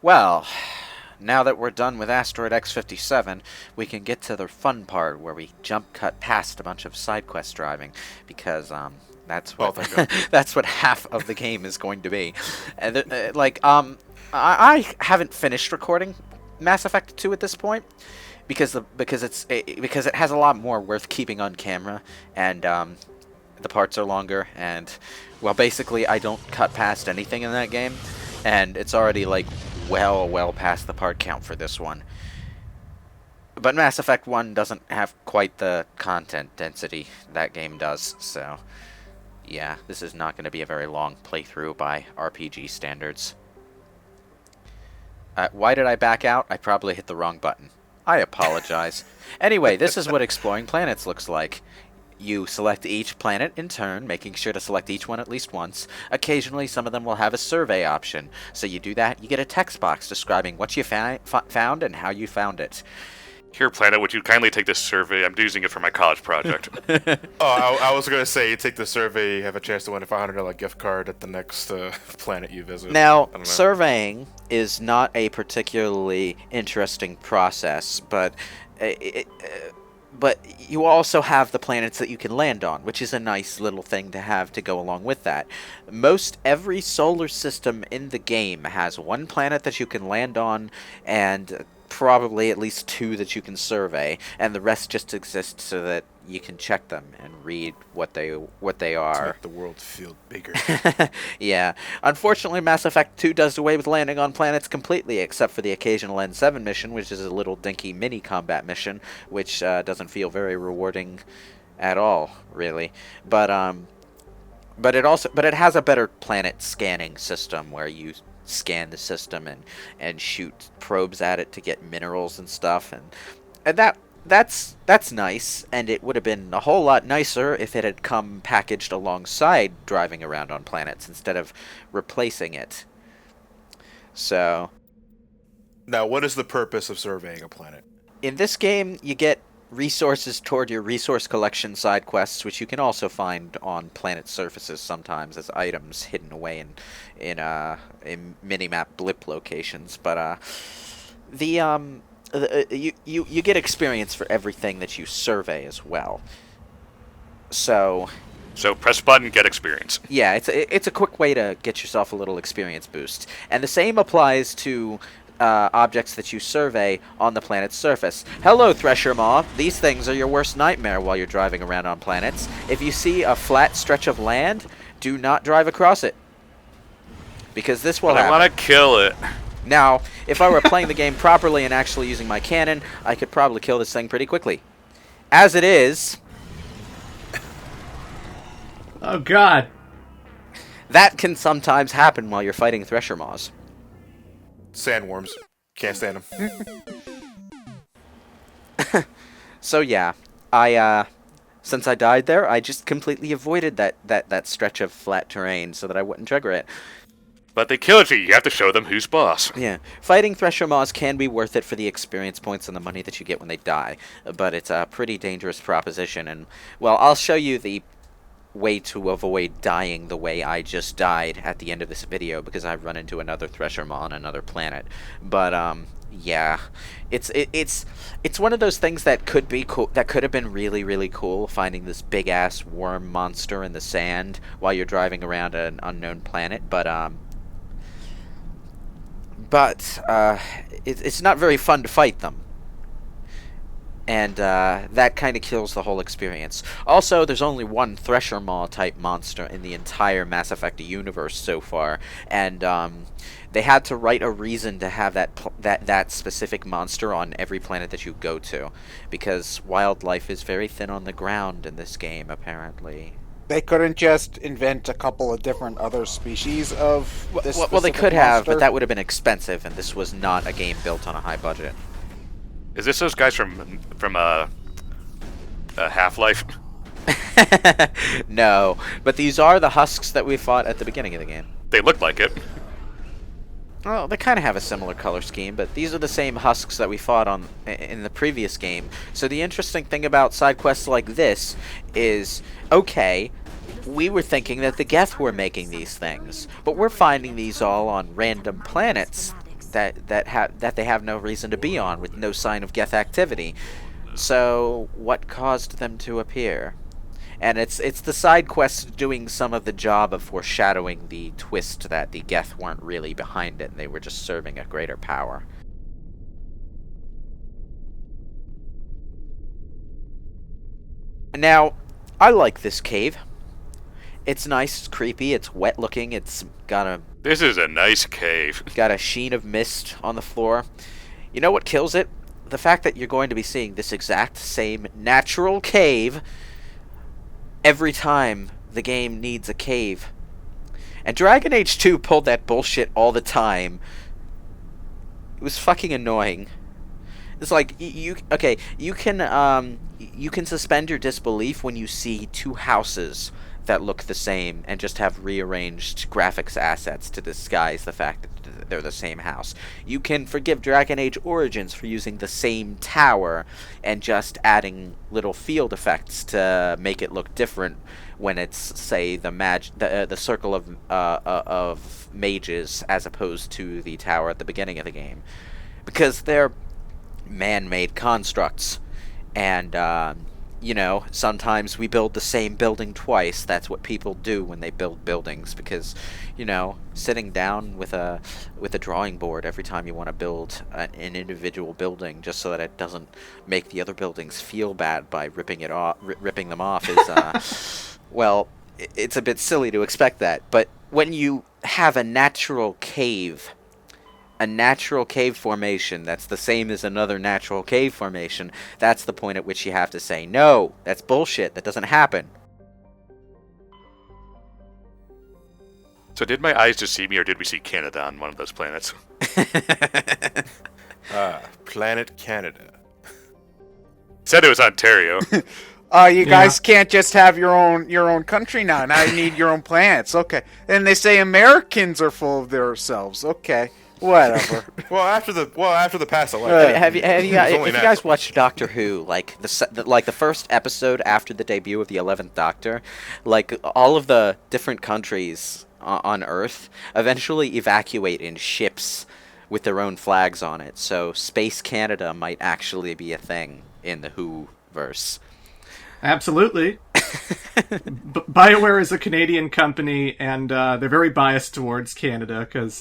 Well, now that we're done with Asteroid X-57, we can get to the fun part where we jump cut past a bunch of side quest driving, because that's Oh, what thank God. that's what half of the game is going to be. And I haven't finished recording Mass Effect 2 at this point because it has a lot more worth keeping on camera, and the parts are longer, and well, basically I don't cut past anything in that game, and it's already like well past the part count for this one. But Mass Effect 1 doesn't have quite the content density that game does, so yeah, this is not going to be a very long playthrough by RPG standards. Why did I back out? I probably hit the wrong button. I apologize. Anyway, this is what exploring planets looks like. You select each planet in turn, making sure to select each one at least once. Occasionally, some of them will have a survey option. So you do that, you get a text box describing what you found and how you found it. Here, Planet, would you kindly take this survey? I'm using it for my college project. I was going to say, you take the survey, you have a chance to win a $500 gift card at the next planet you visit. Now, surveying is not a particularly interesting process, but you also have the planets that you can land on, which is a nice little thing to have to go along with that. Most every solar system in the game has one planet that you can land on, and probably at least two that you can survey, and the rest just exist so that you can check them and read what they are. To make the world feel bigger. Yeah. Unfortunately, Mass Effect 2 does away with landing on planets completely, except for the occasional N7 mission, which is a little dinky mini combat mission, which doesn't feel very rewarding at all, really. But it has a better planet scanning system where you scan the system and shoot probes at it to get minerals and stuff, and that's nice, and it would have been a whole lot nicer if it had come packaged alongside driving around on planets instead of replacing it. So Now, what is the purpose of surveying a planet? in this game, you get resources toward your resource collection side quests, which you can also find on planet surfaces sometimes as items hidden away in minimap blip locations. But you get experience for everything that you survey as well. So Press button, get experience. yeah, it's a quick way to get yourself a little experience boost, and the same applies to objects that you survey on the planet's surface. Hello, Thresher Maw. These things are your worst nightmare while you're driving around on planets. If you see a flat stretch of land, do not drive across it, because this will happen. I want to kill it. Now, if I were playing the game properly and actually using my cannon, I could probably kill this thing pretty quickly. As it is, Oh, God. that can sometimes happen while you're fighting Thresher Maws. Sandworms. Can't stand them. So yeah, since I died there, I just completely avoided that stretch of flat terrain so that I wouldn't trigger it. But they killed you. You have to show them who's boss. Yeah, fighting Thresher Maws can be worth it for the experience points and the money that you get when they die, but it's a pretty dangerous proposition, and, well, I'll show you the way to avoid dying the way I just died at the end of this video, because I've run into another Thresher Maw on another planet. But yeah, it's one of those things that could be cool, that could have been really cool, finding this big ass worm monster in the sand while you're driving around an unknown planet. But it's not very fun to fight them. And that kind of kills the whole experience. Also, there's only one Thresher Maw type monster in the entire Mass Effect universe so far, and they had to write a reason to have that specific monster on every planet that you go to, because wildlife is very thin on the ground in this game, apparently. They couldn't just invent a couple of different other species of this Well, they specific could have, but monster? that would have been expensive, and this was not a game built on a high budget. Is this those guys from Half-Life? No, but these are the husks that we fought at the beginning of the game. They look like it. Well, they kind of have a similar color scheme, but these are the same husks that we fought on in the previous game. So the interesting thing about side quests like this is, okay, we were thinking that the Geth were making these things, but we're finding these all on random planets that they have no reason to be on, with no sign of Geth activity. So what caused them to appear? And it's the side quests doing some of the job of foreshadowing the twist that the Geth weren't really behind it, and they were just serving a greater power. Now, I like this cave. It's nice, it's creepy, it's wet looking, it's got This is a nice cave. a sheen of mist on the floor. You know what kills it? The fact that you're going to be seeing this exact same natural cave every time the game needs a cave. And Dragon Age 2 pulled that bullshit all the time. It was fucking annoying. It's like you can suspend your disbelief when you see two houses that look the same and just have rearranged graphics assets to disguise the fact that they're the same house. You can forgive Dragon Age Origins for using the same tower and just adding little field effects to make it look different when it's, say, the circle of mages as opposed to the tower at the beginning of the game, because they're man-made constructs. And sometimes we build the same building twice. That's what people do when they build buildings, because, sitting down with a drawing board every time you want to build an individual building just so that it doesn't make the other buildings feel bad by ripping them off is, well, it's a bit silly to expect that. But when you have a natural cave formation that's the same as another natural cave formation, that's the point at which you have to say, no, that's bullshit, that doesn't happen. So did my eyes deceive me, or did we see Canada on one of those planets? Planet Canada. Said it was Ontario. You guys can't just have your own country now. Now you need your own planets. Okay. And they say Americans are full of themselves. Okay. Whatever. Well, after the past election. Have you guys watched Doctor Who? Like the first episode after the debut of the 11th Doctor, like all of the different countries on Earth eventually evacuate in ships with their own flags on it. So Space Canada might actually be a thing in the Who verse. Absolutely. BioWare is a Canadian company, and they're very biased towards Canada because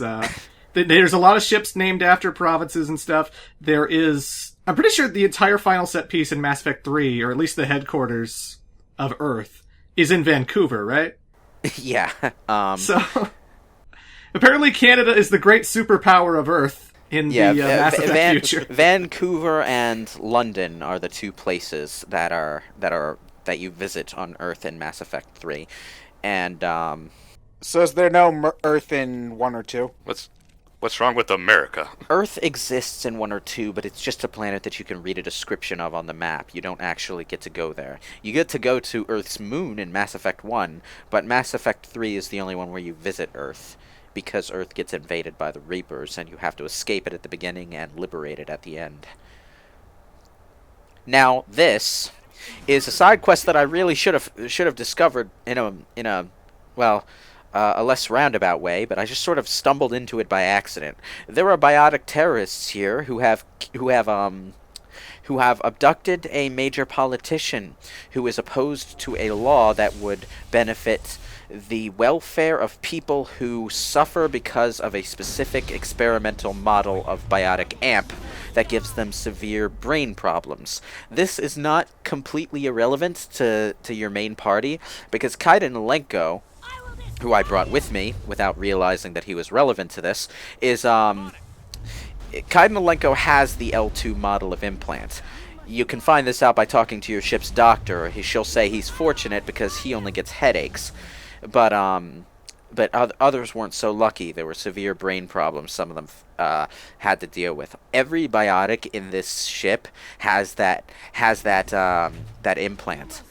there's a lot of ships named after provinces and stuff. I'm pretty sure the entire final set piece in Mass Effect 3, or at least the headquarters of Earth, is in Vancouver, right? Yeah. So, apparently Canada is the great superpower of Earth in the Mass Effect future. Vancouver and London are the two places that you visit on Earth in Mass Effect 3. And, So is there no Earth in 1 or 2? What's wrong with America? Earth exists in 1 or 2, but it's just a planet that you can read a description of on the map. You don't actually get to go there. You get to go to Earth's moon in Mass Effect 1, but Mass Effect 3 is the only one where you visit Earth, because Earth gets invaded by the Reapers, and you have to escape it at the beginning and liberate it at the end. Now, this is a side quest that I really should have discovered in a less roundabout way, but I just sort of stumbled into it by accident. There are biotic terrorists here who have abducted a major politician who is opposed to a law that would benefit the welfare of people who suffer because of a specific experimental model of biotic amp that gives them severe brain problems. This is not completely irrelevant to your main party, because Kaiden Lenko, who I brought with me without realizing that he was relevant to this, is Kaiden Lenko has the L2 model of implant. You can find this out by talking to your ship's doctor. She'll say he's fortunate because he only gets headaches. But others weren't so lucky. There were severe brain problems some of them had to deal with. Every biotic in this ship has that implant.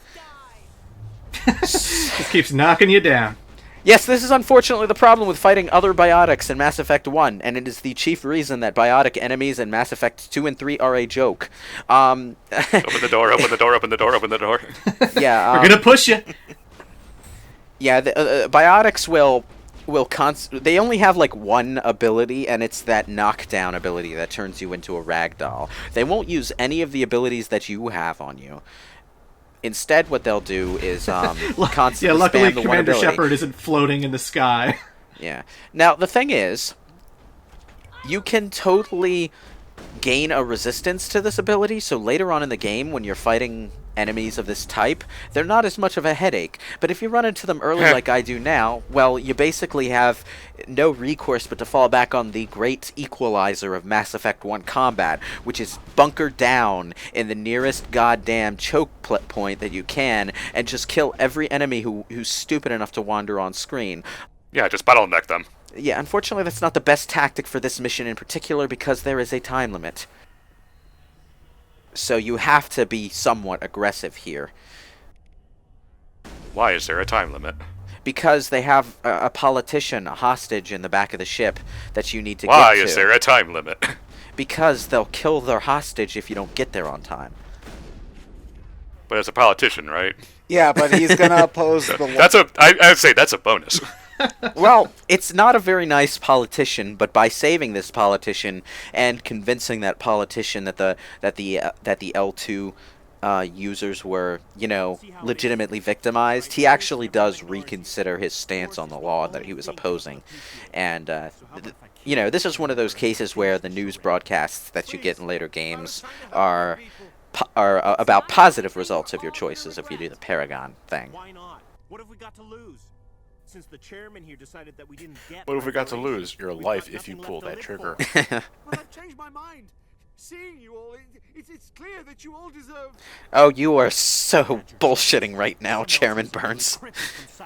Just keeps knocking you down. Yes, this is unfortunately the problem with fighting other biotics in Mass Effect 1, and it is the chief reason that biotic enemies in Mass Effect 2 and 3 are a joke. Open the door, open the door, open the door, open the door. Yeah, we're gonna push you. Yeah, the biotics will will they only have like one ability, and it's that knockdown ability that turns you into a ragdoll. They won't use any of the abilities that you have on you. Instead, what they'll do is constantly luckily spam the one Commander ability. Shepard isn't floating in the sky. Yeah. Now, the thing is, you can totally gain a resistance to this ability, so later on in the game, when you're fighting enemies of this type, they're not as much of a headache. But if you run into them early like I do now, well, you basically have no recourse but to fall back on the great equalizer of Mass Effect 1 combat, which is bunker down in the nearest goddamn choke point that you can, and just kill every enemy who's stupid enough to wander on screen. Yeah, just bottleneck them. Yeah, unfortunately that's not the best tactic for this mission in particular, because there is a time limit. So you have to be somewhat aggressive here. Why is there a time limit? Because they have a politician, a hostage in the back of the ship that you need to Why get to. is there a time limit? Because they'll kill their hostage if you don't get there on time. But it's a politician, right? Yeah, but he's gonna oppose the. I'd say that's a bonus. Well, it's not a very nice politician, but by saving this politician and convincing that politician that the L2 users were, legitimately victimized, he actually does reconsider his stance on the law that he was opposing. And this is one of those cases where the news broadcasts that you get in later games are about positive results of your choices if you do the Paragon thing. Why not? What have we got to lose? Since the chairman here decided that we didn't get. What have we got to lose? Your life if you pull that trigger. Well, I've changed my mind. Seeing you all, it's clear that you all deserve. Oh, you are so bullshitting right now, Chairman Burns.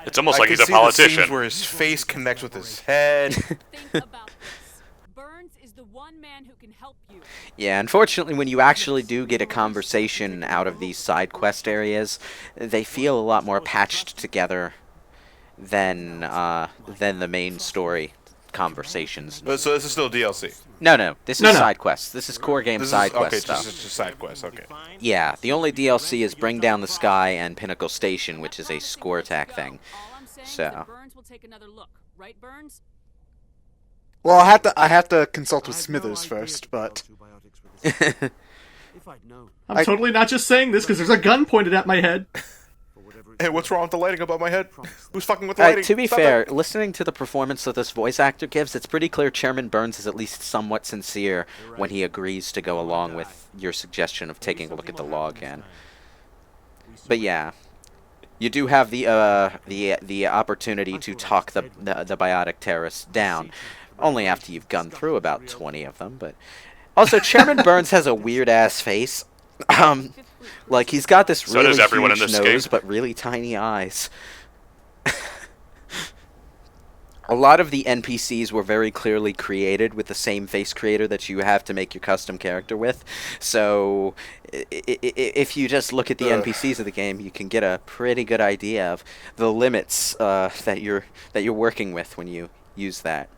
It's almost I like can he's a see the politician. scenes where his face connects with his head. Think about this. Burns is the one man who can help you. Yeah, unfortunately, when you actually do get a conversation out of these side quest areas, they feel a lot more patched together than the main story conversations. So this is still DLC. No, this is No. side quests. This is core game side quest okay, stuff. just side quest. Okay. Yeah, the only DLC is Bring Down the Sky and Pinnacle Station, which is a score attack thing. All I'm saying is So. that Burns will take another look, right, Burns? Well, I have to consult with Smithers first, but If I'd known. I'm totally not just saying this because there's a gun pointed at my head. Hey, what's wrong with the lighting above my head? Who's fucking with the lighting? To be Stop fair, it. listening to the performance that this voice actor gives, it's pretty clear Chairman Burns is at least somewhat sincere when he agrees to go along with your suggestion of taking a look at the log again. But yeah, you do have the opportunity to talk the Biotic terrorists down, only after you've gone through about 20 of them. But also, Chairman Burns has a weird ass face. Like he's got this So really does everyone in huge this nose, game. but really tiny eyes. A lot of the NPCs were very clearly created with the same face creator that you have to make your custom character with. So if you just look at the NPCs of the game, you can get a pretty good idea of the limits that you're working with when you use that.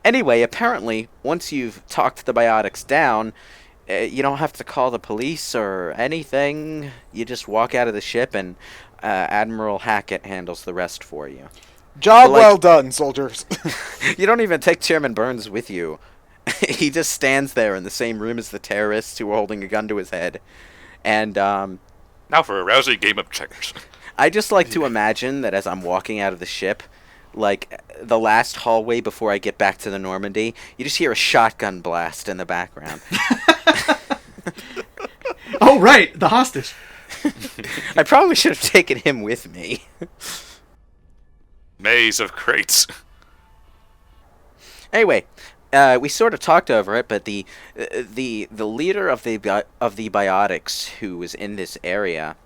Anyway, apparently, once you've talked the Biotics down, you don't have to call the police or anything. You just walk out of the ship, and Admiral Hackett handles the rest for you. job Like- well done, soldiers. You don't even take Chairman Burns with you. He just stands there in the same room as the terrorists who are holding a gun to his head. And Now for a rousing game of checkers. I just like to imagine that as I'm walking out of the ship, like the last hallway before I get back to the Normandy, you just hear a shotgun blast in the background. Oh, right, the hostage. I probably should have taken him with me. Maze of crates. Anyway, we sort of talked over it, but the leader of the Biotics who was in this area,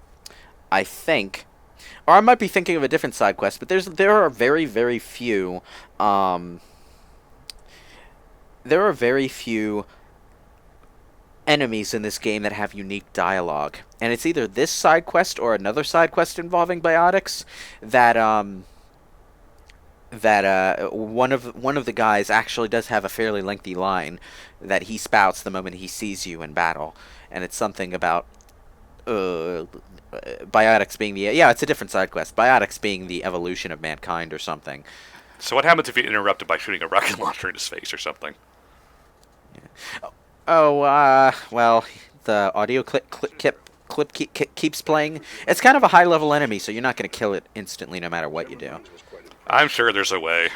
I think, or I might be thinking of a different side quest, but there are very, very few enemies in this game that have unique dialogue, and it's either this side quest or another side quest involving Biotics that one of the guys actually does have a fairly lengthy line that he spouts the moment he sees you in battle, and it's something about Biotics being it's a different side quest. Biotics being the evolution of mankind or something. So what happens if you get interrupted by shooting a rocket launcher in his face or something? Oh, well, the audio keeps playing. It's kind of a high-level enemy, so you're not going to kill it instantly no matter what you do. I'm sure there's a way.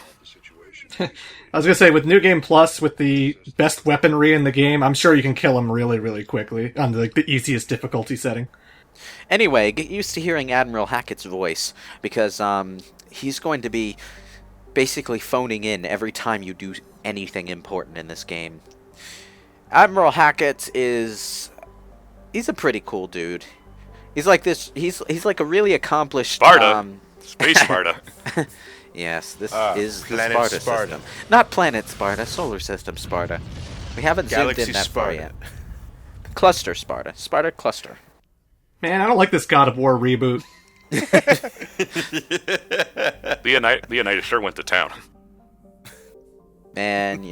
I was gonna say, with New Game Plus, with the best weaponry in the game, I'm sure you can kill him really, really quickly on the easiest difficulty setting. Anyway, get used to hearing Admiral Hackett's voice, because he's going to be basically phoning in every time you do anything important in this game. Admiral Hackett he's a pretty cool dude. He's like this. He's like a really accomplished Sparta. Space Sparta. Yes, this is the Planet Sparta Sparta. system. Not planet Sparta, solar system Sparta. We haven't Galaxy zoomed in that far Sparta. yet. Cluster Sparta. Sparta cluster. Man, I don't like this God of War reboot. Leonidas sure went to town. Man,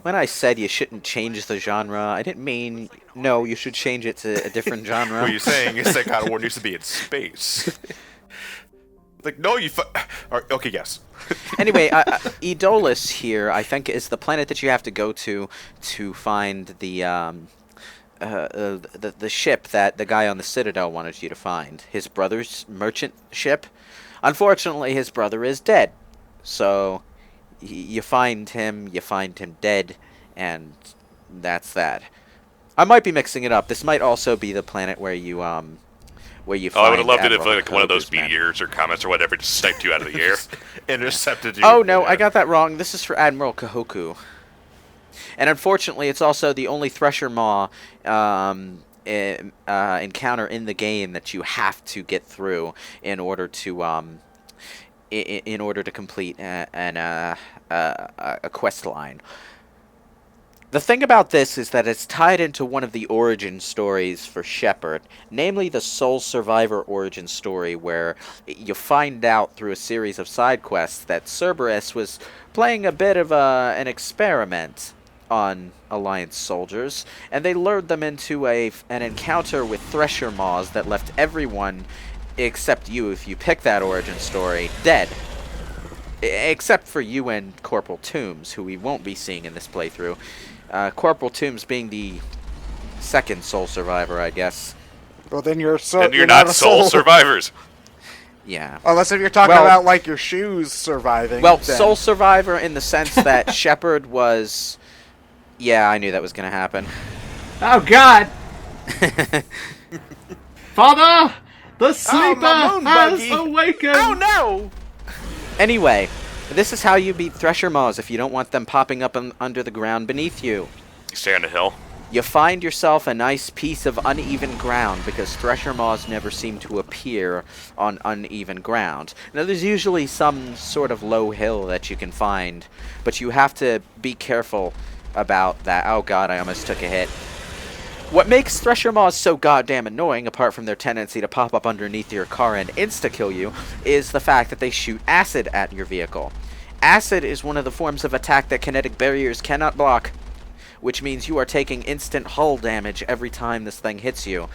when I said you shouldn't change the genre, I didn't mean, no, you should change it to a different genre. What you're saying is that God of War needs to be in space. Like, no, okay, yes. Anyway, Edolis here, I think, is the planet that you have to go to find the ship that the guy on the Citadel wanted you to find. His brother's merchant ship. Unfortunately, his brother is dead. So, you find him dead, and that's that. I might be mixing it up. This might also be the planet where you find I would have loved it if Admiral like one of those Kahoku's men. meteors or comets or whatever just sniped you out of the air. Intercepted you. Oh, no, I got that wrong. This is for Admiral Kahoku. And unfortunately, it's also the only Thresher Maw encounter in the game that you have to get through in order to complete a quest line. The thing about this is that it's tied into one of the origin stories for Shepard, namely the Sole Survivor origin story, where you find out through a series of side quests that Cerberus was playing a bit of an experiment on Alliance soldiers, and they lured them into an encounter with Thresher Maws that left everyone, except you if you pick that origin story, dead. Except for you and Corporal Toombs, who we won't be seeing in this playthrough. Corporal Toombs being the second sole survivor, I guess. Well, then you're not a sole survivors. Yeah. Unless if you're talking Well- about like your shoes surviving. Well, then- sole survivor in the sense that Shepard was... Yeah, I knew that was going to happen. Oh, God! Father! The sleeper my moon has buggy. awakened! Oh no! Anyway, this is how you beat Thresher Maws if you don't want them popping up under the ground beneath you. You stay on the hill. You find yourself a nice piece of uneven ground, because Thresher Maws never seem to appear on uneven ground. Now, there's usually some sort of low hill that you can find, but you have to be careful about that. Oh god, I almost took a hit. What makes Thresher Maws so goddamn annoying, apart from their tendency to pop up underneath your car and insta-kill you, is the fact that they shoot acid at your vehicle. Acid is one of the forms of attack that kinetic barriers cannot block, which means you are taking instant hull damage every time this thing hits you.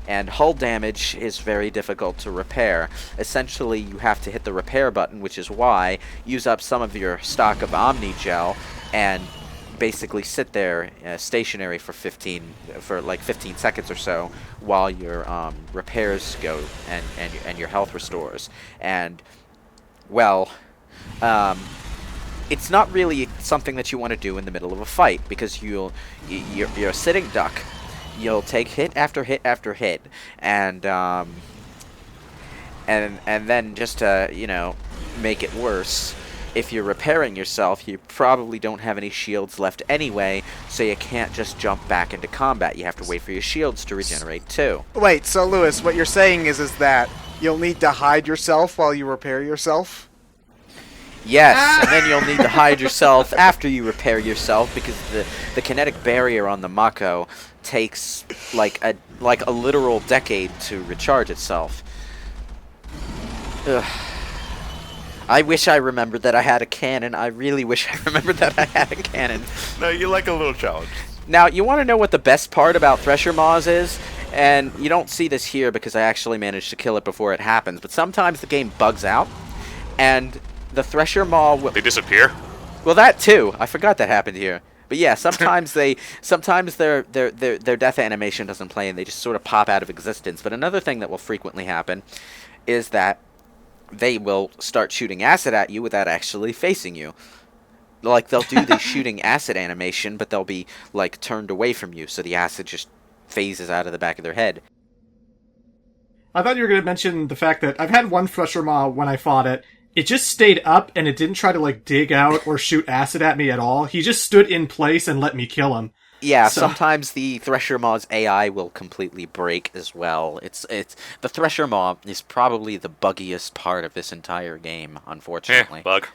And hull damage is very difficult to repair. Essentially, you have to hit the repair button, which is why use up some of your stock of Omni Gel and basically sit there stationary for 15 seconds or so while your repairs go and your health restores. And well, it's not really something that you want to do in the middle of a fight, because you're a sitting duck. You'll take hit after hit after hit, and then just to make it worse, if you're repairing yourself, you probably don't have any shields left anyway, so you can't just jump back into combat. You have to wait for your shields to regenerate too. Wait, so Lewis, what you're saying is that you'll need to hide yourself while you repair yourself? Yes, and then you'll need to hide yourself after you repair yourself, because the kinetic barrier on the Mako takes like a literal decade to recharge itself. Ugh. I wish I remembered that I had a cannon. I really wish I remembered that I had a cannon. No, you like a little challenge. Now, you want to know what the best part about Thresher Maws is? And you don't see this here because I actually managed to kill it before it happens, but sometimes the game bugs out, and The Thresher Maw will... They disappear? Well, that too. I forgot that happened here. But yeah, sometimes their death animation doesn't play and they just sort of pop out of existence. But another thing that will frequently happen is that they will start shooting acid at you without actually facing you. Like, they'll do the shooting acid animation, but they'll be, like, turned away from you, so the acid just phases out of the back of their head. I thought you were going to mention the fact that I've had one Thresher Maw when I fought it. It just stayed up, and it didn't try to, like, dig out or shoot acid at me at all. He just stood in place and let me kill him. Yeah, So- sometimes the Thresher Maw's AI will completely break as well. It's the Thresher Maw is probably the buggiest part of this entire game, unfortunately. Bug.